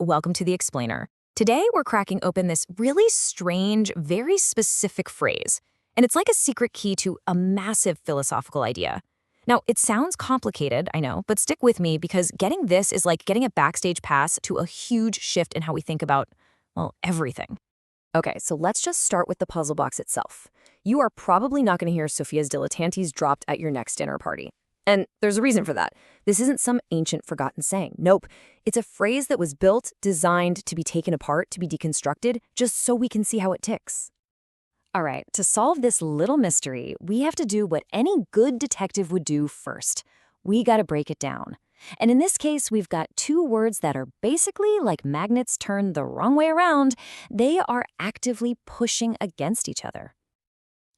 welcome to The Explainer. Today, we're cracking open this really strange, very specific phrase, and it's like a secret key to a massive philosophical idea. Now, it sounds complicated, I know, but stick with me because getting this is like getting a backstage pass to a huge shift in how we think about, well, everything. Okay, so let's just start with the puzzle box itself. You are probably not going to hear Sophia's Dilettantes dropped at your next dinner party. And there's a reason for that. This isn't some ancient forgotten saying. Nope. It's a phrase that was built, designed to be taken apart, to be deconstructed, just so we can see how it ticks. All right, to solve this little mystery, we have to do what any good detective would do first. We got to break it down. And in this case, we've got two words that are basically like magnets turned the wrong way around. They are actively pushing against each other.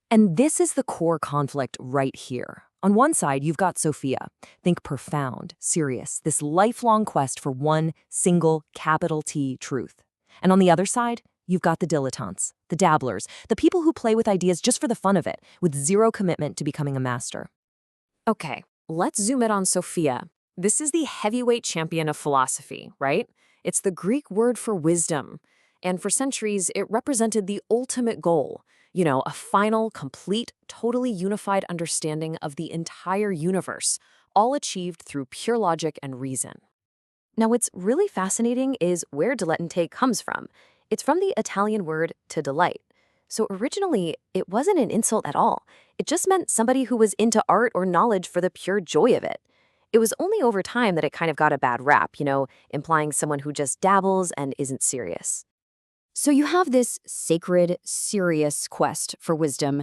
And this is the core conflict right here. On one side, you've got Sophia. Think profound, serious, this lifelong quest for one single capital T truth. And on the other side, you've got the dilettantes, the dabblers, the people who play with ideas just for the fun of it, with zero commitment to becoming a master. Okay, let's zoom in on Sophia. This is the heavyweight champion of philosophy, right? It's the Greek word for wisdom. And for centuries, it represented the ultimate goal. You know, a final, complete, totally unified understanding of the entire universe, all achieved through pure logic and reason. Now, what's really fascinating is where dilettante comes from. It's from the Italian word to delight. So originally, it wasn't an insult at all. It just meant somebody who was into art or knowledge for the pure joy of it. It was only over time that it kind of got a bad rap, implying someone who just dabbles and isn't serious. So you have this sacred, serious quest for wisdom,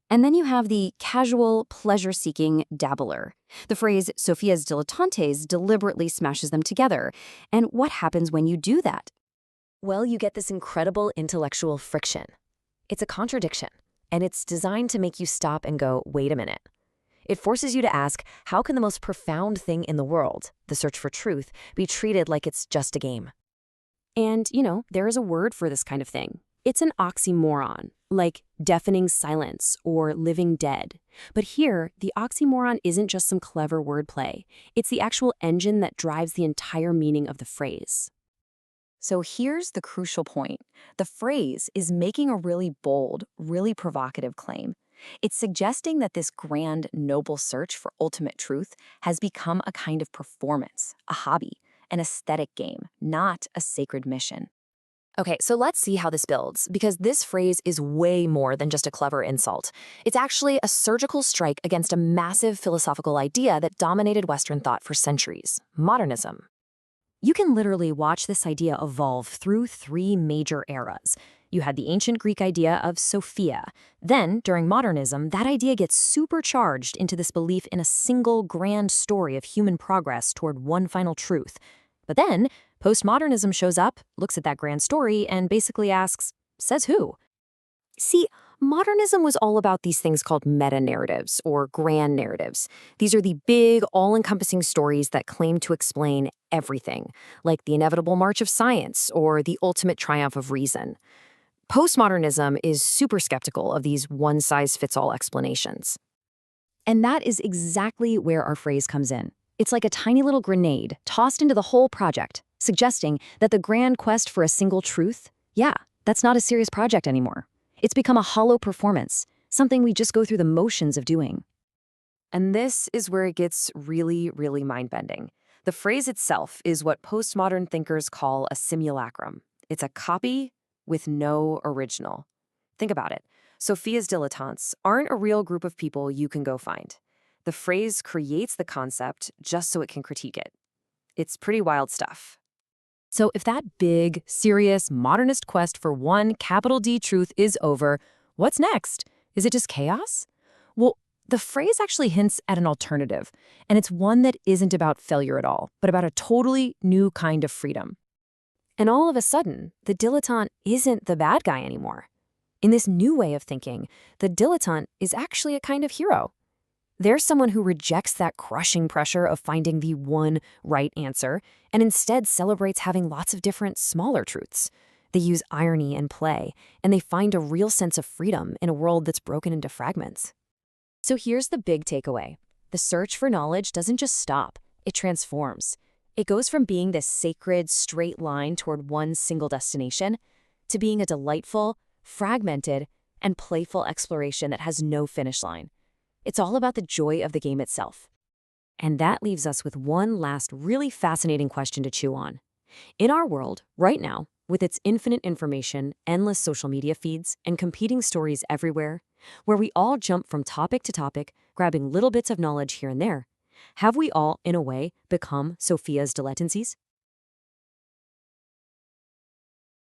and then you have the casual, pleasure-seeking dabbler. The phrase Sophia's dilettantes deliberately smashes them together. And what happens when you do that? Well, you get this incredible intellectual friction. It's a contradiction, and it's designed to make you stop and go, wait a minute. It forces you to ask, how can the most profound thing in the world, the search for truth, be treated like it's just a game? And, there is a word for this kind of thing. It's an oxymoron, like deafening silence or living dead. But here, the oxymoron isn't just some clever wordplay. It's the actual engine that drives the entire meaning of the phrase. So here's the crucial point. The phrase is making a really bold, really provocative claim. It's suggesting that this grand, noble search for ultimate truth has become a kind of performance, a hobby, an aesthetic game, not a sacred mission. Okay, so let's see how this builds, because this phrase is way more than just a clever insult. It's actually a surgical strike against a massive philosophical idea that dominated Western thought for centuries: modernism. You can literally watch this idea evolve through three major eras. You had the ancient Greek idea of Sophia. Then, during modernism, that idea gets supercharged into this belief in a single grand story of human progress toward one final truth. But then, postmodernism shows up, looks at that grand story, and basically asks, says who? See, modernism was all about these things called meta-narratives, or grand narratives. These are the big, all-encompassing stories that claim to explain everything, like the inevitable march of science, or the ultimate triumph of reason. Postmodernism is super skeptical of these one-size-fits-all explanations. And that is exactly where our phrase comes in. It's like a tiny little grenade tossed into the whole project, suggesting that the grand quest for a single truth, that's not a serious project anymore. It's become a hollow performance, something we just go through the motions of doing. And this is where it gets really, really mind-bending. The phrase itself is what postmodern thinkers call a simulacrum. It's a copy with no original. Think about it. Sophia's dilettantes aren't a real group of people you can go find. The phrase creates the concept just so it can critique it. It's pretty wild stuff. So if that big, serious, modernist quest for one capital D truth is over, what's next? Is it just chaos? Well, the phrase actually hints at an alternative, and it's one that isn't about failure at all, but about a totally new kind of freedom. And all of a sudden, the dilettante isn't the bad guy anymore. In this new way of thinking, the dilettante is actually a kind of hero. There's someone who rejects that crushing pressure of finding the one right answer and instead celebrates having lots of different smaller truths. They use irony and play, and they find a real sense of freedom in a world that's broken into fragments. So here's the big takeaway. The search for knowledge doesn't just stop, it transforms. It goes from being this sacred, straight line toward one single destination to being a delightful, fragmented, and playful exploration that has no finish line. It's all about the joy of the game itself. And that leaves us with one last really fascinating question to chew on. In our world, right now, with its infinite information, endless social media feeds, and competing stories everywhere, where we all jump from topic to topic, grabbing little bits of knowledge here and there, have we all, in a way, become Sophia's dilettantes?